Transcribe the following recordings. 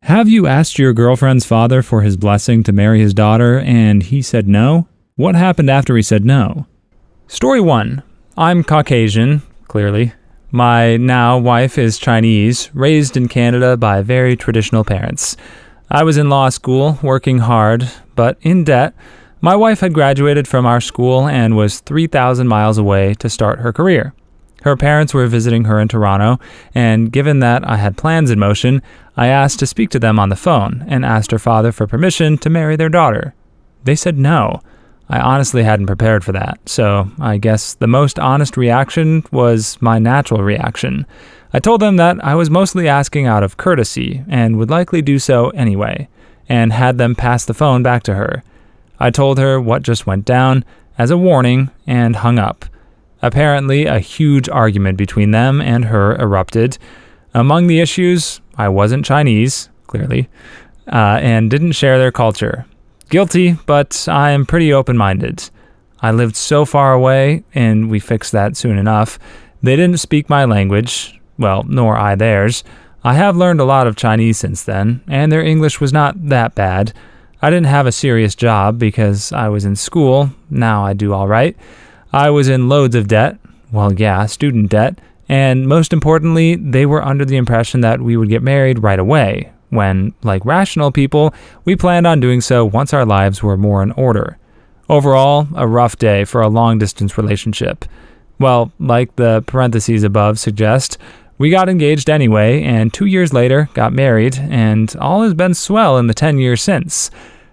Have you asked your girlfriend's father for his blessing to marry his daughter and he said no? What happened after he said no? Story 1. I'm Caucasian, clearly. My now wife is Chinese, raised in Canada by very traditional parents. I was in law school, working hard, but in debt. My wife had graduated from our school and was 3,000 miles away to start her career. Her parents were visiting her in Toronto, and given that I had plans in motion, I asked to speak to them on the phone and asked her father for permission to marry their daughter. They said no. I honestly hadn't prepared for that, so I guess the most honest reaction was my natural reaction. I told them that I was mostly asking out of courtesy and would likely do so anyway, and had them pass the phone back to her. I told her what just went down as a warning and hung up. Apparently, a huge argument between them and her erupted. Among the issues, I wasn't Chinese, clearly, and didn't share their culture. Guilty, but I am pretty open-minded. I lived so far away, and we fixed that soon enough. They didn't speak my language, well, nor I theirs. I have learned a lot of Chinese since then, and their English was not that bad. I didn't have a serious job because I was in school. Now I do all right. I was in loads of debt. Well, yeah, student debt. And most importantly, they were under the impression that we would get married right away, when, like rational people, we planned on doing so once our lives were more in order. Overall, a rough day for a long-distance relationship. Well, like the parentheses above suggest, we got engaged anyway, and 2 years later got married, and all has been swell in the 10 years since.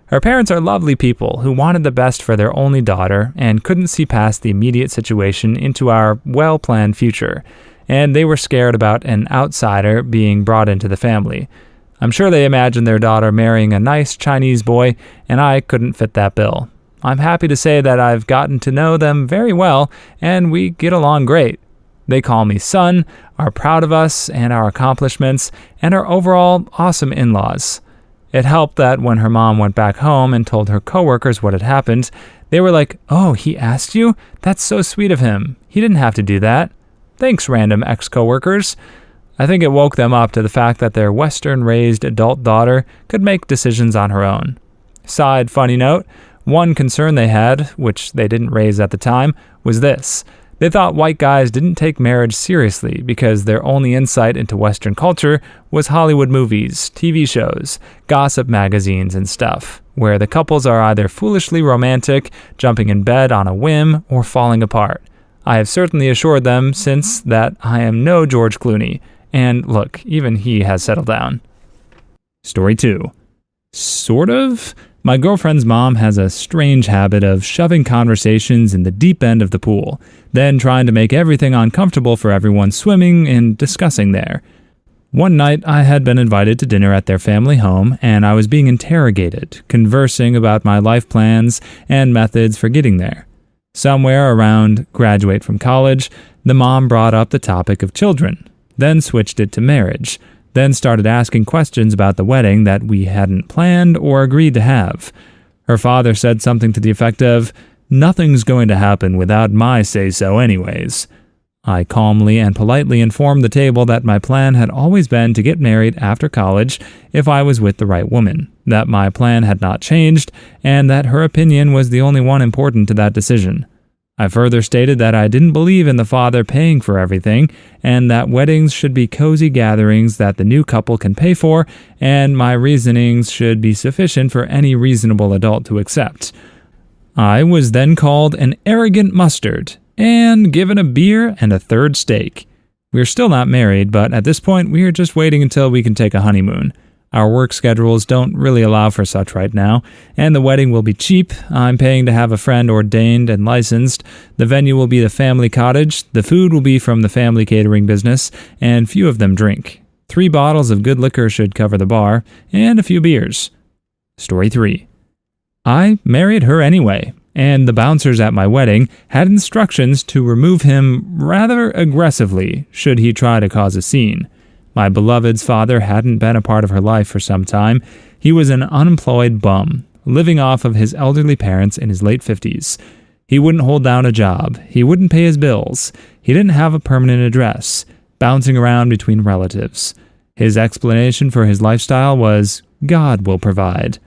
Her parents are lovely people who wanted the best for their only daughter and couldn't see past the immediate situation into our well-planned future, and they were scared about an outsider being brought into the family. I'm sure they imagined their daughter marrying a nice Chinese boy, and I couldn't fit that bill. I'm happy to say that I've gotten to know them very well, and we get along great. They call me son, are proud of us and our accomplishments, and are overall awesome in-laws. It helped that when her mom went back home and told her coworkers what had happened, they were like, "Oh, he asked you? That's so sweet of him. He didn't have to do that. Thanks, random ex-coworkers." I think it woke them up to the fact that their Western-raised adult daughter could make decisions on her own. Side funny note, one concern they had, which they didn't raise at the time, was this. They thought white guys didn't take marriage seriously because their only insight into Western culture was Hollywood movies, TV shows, gossip magazines, and stuff, where the couples are either foolishly romantic, jumping in bed on a whim, or falling apart. I have certainly assured them since that I am no George Clooney, and look, even he has settled down. Story 2. Sort of. My girlfriend's mom has a strange habit of shoving conversations in the deep end of the pool, then trying to make everything uncomfortable for everyone swimming and discussing there. One night, I had been invited to dinner at their family home, and I was being interrogated, conversing about my life plans and methods for getting there. Somewhere around graduate from college, the mom brought up the topic of children, then switched it to marriage, then started asking questions about the wedding that we hadn't planned or agreed to have. Her father said something to the effect of, "Nothing's going to happen without my say-so anyways." I calmly and politely informed the table that my plan had always been to get married after college if I was with the right woman, that my plan had not changed, and that her opinion was the only one important to that decision. I further stated that I didn't believe in the father paying for everything, and that weddings should be cozy gatherings that the new couple can pay for, and my reasonings should be sufficient for any reasonable adult to accept. I was then called an arrogant mustard, and given a beer and a third steak. We're still not married, but at this point we are just waiting until we can take a honeymoon. Our work schedules don't really allow for such right now, and the wedding will be cheap. I'm paying to have a friend ordained and licensed. The venue will be the family cottage. The food will be from the family catering business, and few of them drink. 3 bottles of good liquor should cover the bar, and a few beers. Story 3. I married her anyway, and the bouncers at my wedding had instructions to remove him rather aggressively should he try to cause a scene. My beloved's father hadn't been a part of her life for some time. He was an unemployed bum, living off of his elderly parents in his late 50s. He wouldn't hold down a job. He wouldn't pay his bills. He didn't have a permanent address, bouncing around between relatives. His explanation for his lifestyle was, God will provide.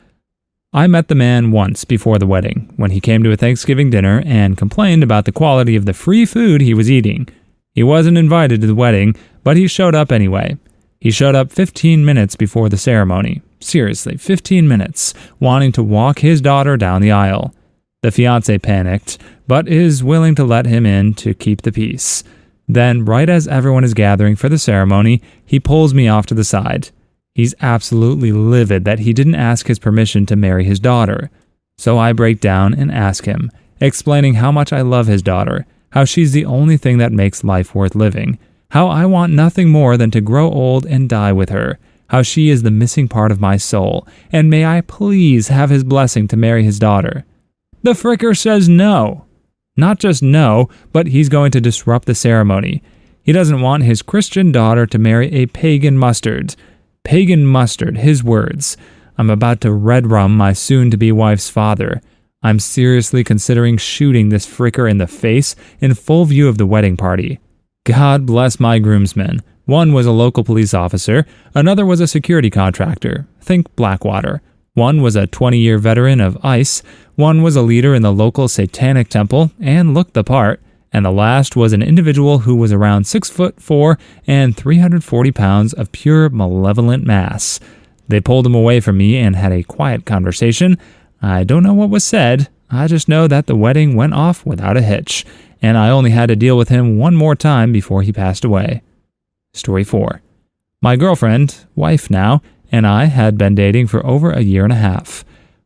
I met the man once before the wedding, when he came to a Thanksgiving dinner and complained about the quality of the free food he was eating. He wasn't invited to the wedding, but he showed up anyway. He showed up 15 minutes before the ceremony. Seriously, 15 minutes, wanting to walk his daughter down the aisle. The fiancé panicked, but is willing to let him in to keep the peace. Then, right as everyone is gathering for the ceremony, he pulls me off to the side. He's absolutely livid that he didn't ask his permission to marry his daughter. So I break down and ask him, explaining how much I love his daughter, how she's the only thing that makes life worth living, how I want nothing more than to grow old and die with her, how she is the missing part of my soul, and may I please have his blessing to marry his daughter. The fricker says no. Not just no, but he's going to disrupt the ceremony. He doesn't want his Christian daughter to marry a pagan mustard. Pagan mustard, his words. I'm about to red rum my soon-to-be wife's father. I'm seriously considering shooting this fricker in the face in full view of the wedding party. God bless my groomsmen. One was a local police officer, another was a security contractor, think Blackwater. One was a 20-year veteran of ICE, one was a leader in the local satanic temple and looked the part, and the last was an individual who was around 6'4" and 340 pounds of pure malevolent mass. They pulled him away from me and had a quiet conversation. I don't know what was said, I just know that the wedding went off without a hitch, and I only had to deal with him one more time before he passed away. Story 4. My girlfriend, wife now, and I had been dating for over a year and a half.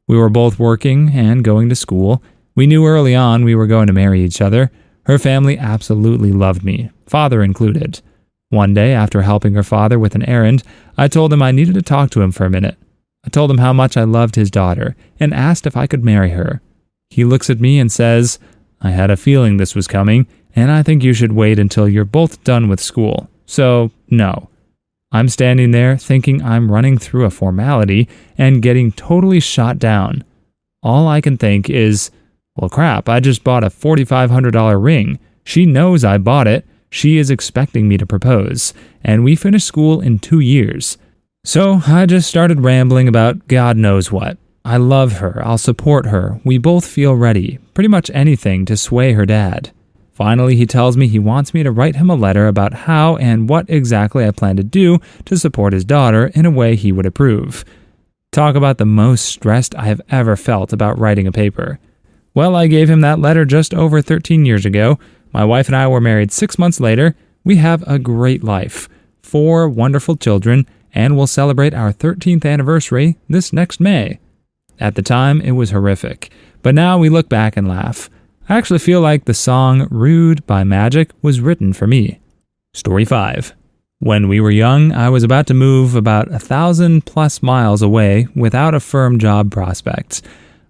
We were both working and going to school. We knew early on we were going to marry each other. Her family absolutely loved me, father included. One day, after helping her father with an errand, I told him I needed to talk to him for a minute. I told him how much I loved his daughter and asked if I could marry her. He looks at me and says, I had a feeling this was coming, and I think you should wait until you're both done with school. So, no. I'm standing there thinking I'm running through a formality and getting totally shot down. All I can think is, well crap, I just bought a $4,500 ring. She knows I bought it. She is expecting me to propose. And we finished school in 2 years. So I just started rambling about God knows what. I love her. I'll support her. We both feel ready. Pretty much anything to sway her dad. Finally, he tells me he wants me to write him a letter about how and what exactly I plan to do to support his daughter in a way he would approve. Talk about the most stressed I have ever felt about writing a paper. Well, I gave him that letter just over 13 years ago. My wife and I were married 6 months later. We have a great life, 4 wonderful children, and we'll celebrate our 13th anniversary this next May. At the time, it was horrific, but now we look back and laugh. I actually feel like the song Rude by Magic was written for me. Story 5. When we were young, I was about to move about 1,000+ miles away without a firm job prospect.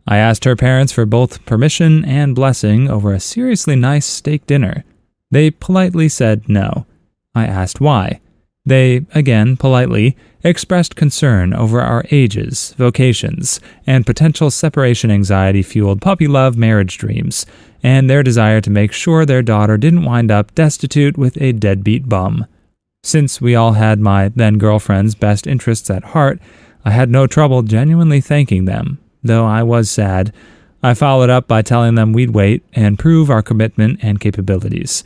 I asked her parents for both permission and blessing over a seriously nice steak dinner. They politely said no. I asked why. They, again politely, expressed concern over our ages, vocations, and potential separation anxiety-fueled puppy love marriage dreams, and their desire to make sure their daughter didn't wind up destitute with a deadbeat bum. Since we all had my then-girlfriend's best interests at heart, I had no trouble genuinely thanking them, though I was sad. I followed up by telling them we'd wait and prove our commitment and capabilities.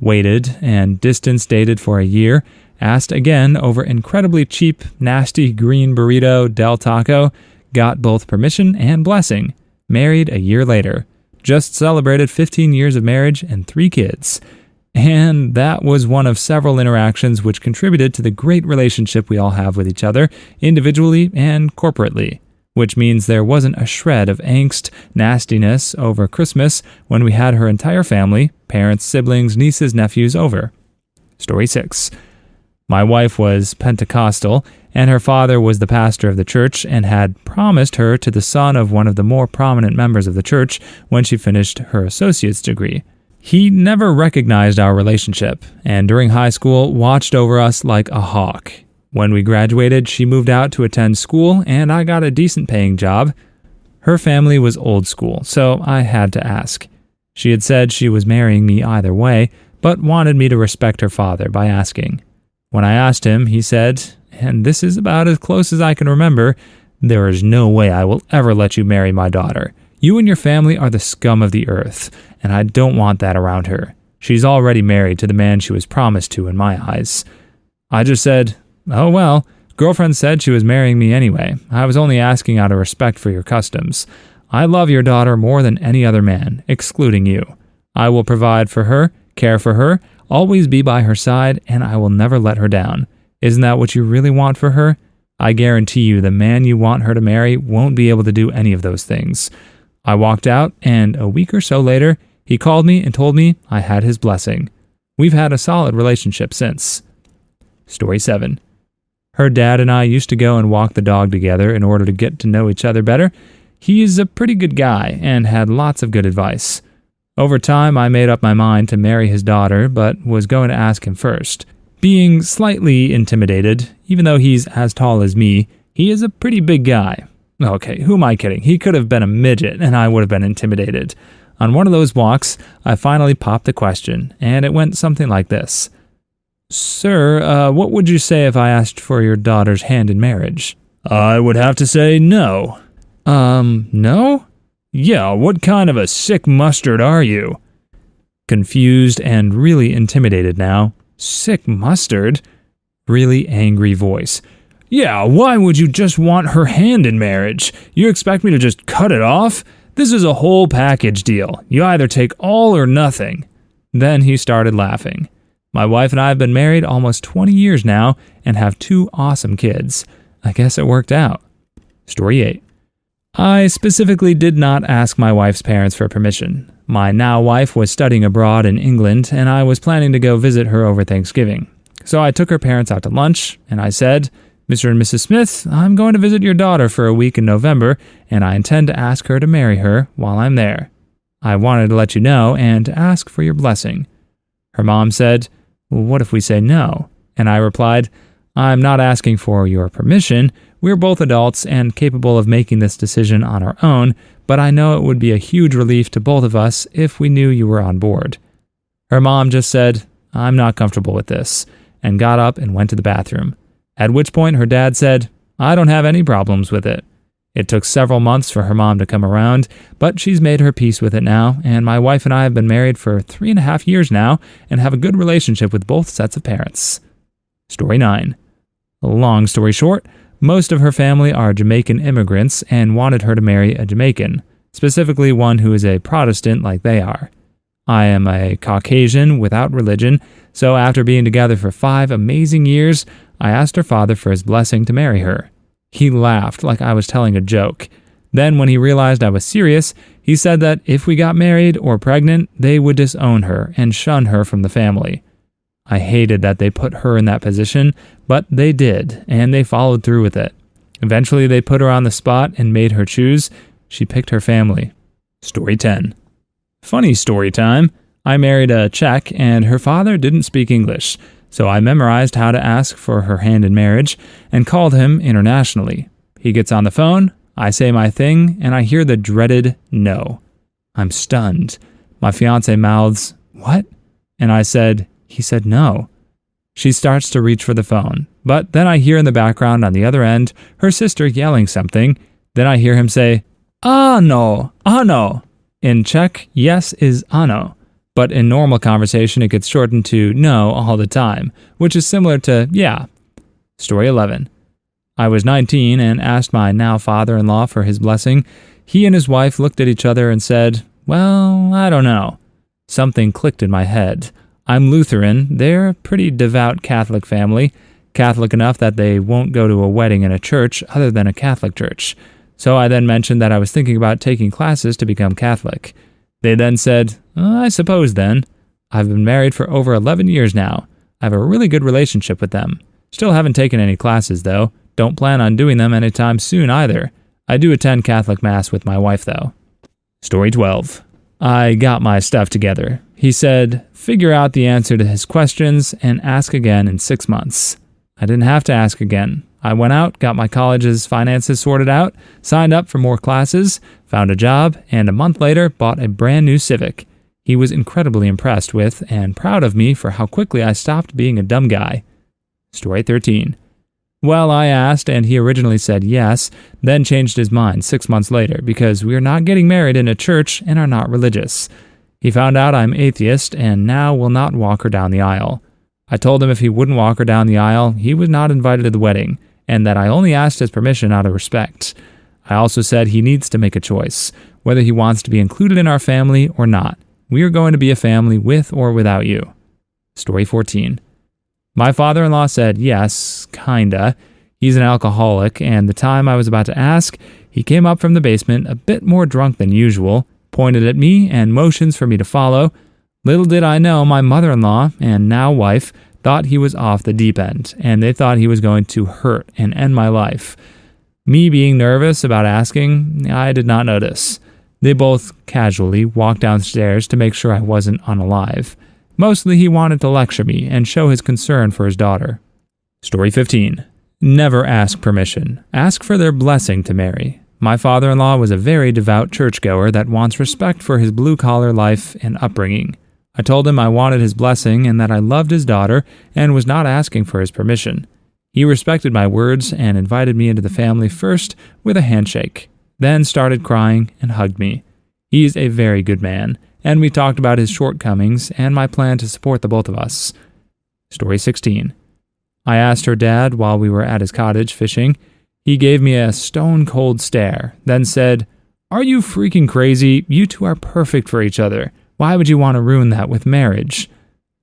Waited and distance dated for a year, asked again over incredibly cheap, nasty green burrito Del Taco, got both permission and blessing, married a year later, just celebrated 15 years of marriage and 3 kids. And that was one of several interactions which contributed to the great relationship we all have with each other, individually and corporately, which means there wasn't a shred of angst, nastiness over Christmas when we had her entire family, parents, siblings, nieces, nephews over. Story 6. My wife was Pentecostal, and her father was the pastor of the church and had promised her to the son of one of the more prominent members of the church when she finished her associate's degree. He never recognized our relationship, and during high school watched over us like a hawk. When we graduated, she moved out to attend school, and I got a decent-paying job. Her family was old school, so I had to ask. She had said she was marrying me either way, but wanted me to respect her father by asking. When I asked him, he said, and this is about as close as I can remember, there is no way I will ever let you marry my daughter. You and your family are the scum of the earth, and I don't want that around her. She's already married to the man she was promised to in my eyes. I just said, oh well, girlfriend said she was marrying me anyway. I was only asking out of respect for your customs. I love your daughter more than any other man, excluding you. I will provide for her, care for her, always be by her side, and I will never let her down. Isn't that what you really want for her? I guarantee you the man you want her to marry won't be able to do any of those things. I walked out, and a week or so later, he called me and told me I had his blessing. We've had a solid relationship since. Story 7. Her dad and I used to go and walk the dog together in order to get to know each other better. He's a pretty good guy and had lots of good advice. Over time, I made up my mind to marry his daughter, but was going to ask him first. Being slightly intimidated, even though he's as tall as me, he is a pretty big guy. Okay, who am I kidding? He could have been a midget and I would have been intimidated. On one of those walks, I finally popped the question, and it went something like this. Sir, what would you say if I asked for your daughter's hand in marriage? I would have to say no. No? Yeah, what kind of a sick mustard are you? Confused and really intimidated now. Sick mustard? Really angry voice. Yeah, why would you just want her hand in marriage? You expect me to just cut it off? This is a whole package deal. You either take all or nothing. Then he started laughing. My wife and I have been married almost 20 years now and have 2 awesome kids. I guess it worked out. Story 8. I specifically did not ask my wife's parents for permission. My now wife was studying abroad in England, and I was planning to go visit her over Thanksgiving. So I took her parents out to lunch, and I said, Mr. and Mrs. Smith, I'm going to visit your daughter for a week in November, and I intend to ask her to marry her while I'm there. I wanted to let you know and to ask for your blessing. Her mom said, well, what if we say no? And I replied, I'm not asking for your permission. We're both adults and capable of making this decision on our own, but I know it would be a huge relief to both of us if we knew you were on board. Her mom just said, I'm not comfortable with this, and got up and went to the bathroom. At which point her dad said, I don't have any problems with it. It took several months for her mom to come around, but she's made her peace with it now, and my wife and I have been married for 3.5 years now and have a good relationship with both sets of parents. Story 9. Long story short, most of her family are Jamaican immigrants and wanted her to marry a Jamaican, specifically one who is a Protestant like they are. I am a Caucasian without religion, so after being together for 5 amazing years, I asked her father for his blessing to marry her. He laughed like I was telling a joke. Then when he realized I was serious, he said that if we got married or pregnant, they would disown her and shun her from the family. I hated that they put her in that position, but they did, and they followed through with it. Eventually they put her on the spot and made her choose. She picked her family. Story 10. Funny story time. I married a Czech, and her father didn't speak English, so I memorized how to ask for her hand in marriage and called him internationally. He gets on the phone, I say my thing, and I hear the dreaded no. I'm stunned. My fiancé mouths, what? And I said, he said no. She starts to reach for the phone, but then I hear in the background on the other end her sister yelling something. Then I hear him say, ano, ano. In Czech, yes is ano. But in normal conversation, it gets shortened to no all the time, which is similar to yeah. Story 11. I was 19 and asked my now father-in-law for his blessing. He and his wife looked at each other and said, well, I don't know. Something clicked in my head. I'm Lutheran. They're a pretty devout Catholic family, Catholic enough that they won't go to a wedding in a church other than a Catholic church. So I then mentioned that I was thinking about taking classes to become Catholic. They then said, I suppose then. I've been married for over 11 years now. I have a really good relationship with them. Still haven't taken any classes, though. Don't plan on doing them anytime soon either. I do attend Catholic Mass with my wife, though. Story 12. I got my stuff together. He said, figure out the answer to his questions and ask again in 6 months. I didn't have to ask again. I went out, got my college's finances sorted out, signed up for more classes, found a job, and a month later bought a brand new Civic. He was incredibly impressed with and proud of me for how quickly I stopped being a dumb guy. Story 13. Well, I asked, and he originally said yes, then changed his mind 6 months later because we are not getting married in a church and are not religious. He found out I'm atheist and now will not walk her down the aisle. I told him if he wouldn't walk her down the aisle, he was not invited to the wedding, and that I only asked his permission out of respect. I also said he needs to make a choice, whether he wants to be included in our family or not. We are going to be a family with or without you. Story 14. My father-in-law said yes, kinda. He's an alcoholic, and the time I was about to ask, he came up from the basement a bit more drunk than usual, pointed at me, and motions for me to follow. Little did I know my mother-in-law, and now wife, thought he was off the deep end, and they thought he was going to hurt and end my life. Me being nervous about asking, I did not notice. They both casually walked downstairs to make sure I wasn't unalive. Mostly he wanted to lecture me and show his concern for his daughter. Story 15. Never ask permission. Ask for their blessing to marry. My father-in-law was a very devout churchgoer that wants respect for his blue-collar life and upbringing. I told him I wanted his blessing and that I loved his daughter and was not asking for his permission. He respected my words and invited me into the family first with a handshake, then started crying and hugged me. He's a very good man, and we talked about his shortcomings and my plan to support the both of us. Story 16. I asked her dad while we were at his cottage fishing. He gave me a stone-cold stare, then said, "Are you freaking crazy? You two are perfect for each other. Why would you want to ruin that with marriage?"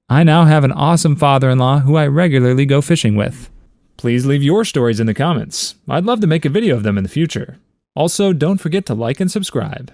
I now have an awesome father-in-law who I regularly go fishing with. Please leave your stories in the comments. I'd love to make a video of them in the future. Also, don't forget to like and subscribe.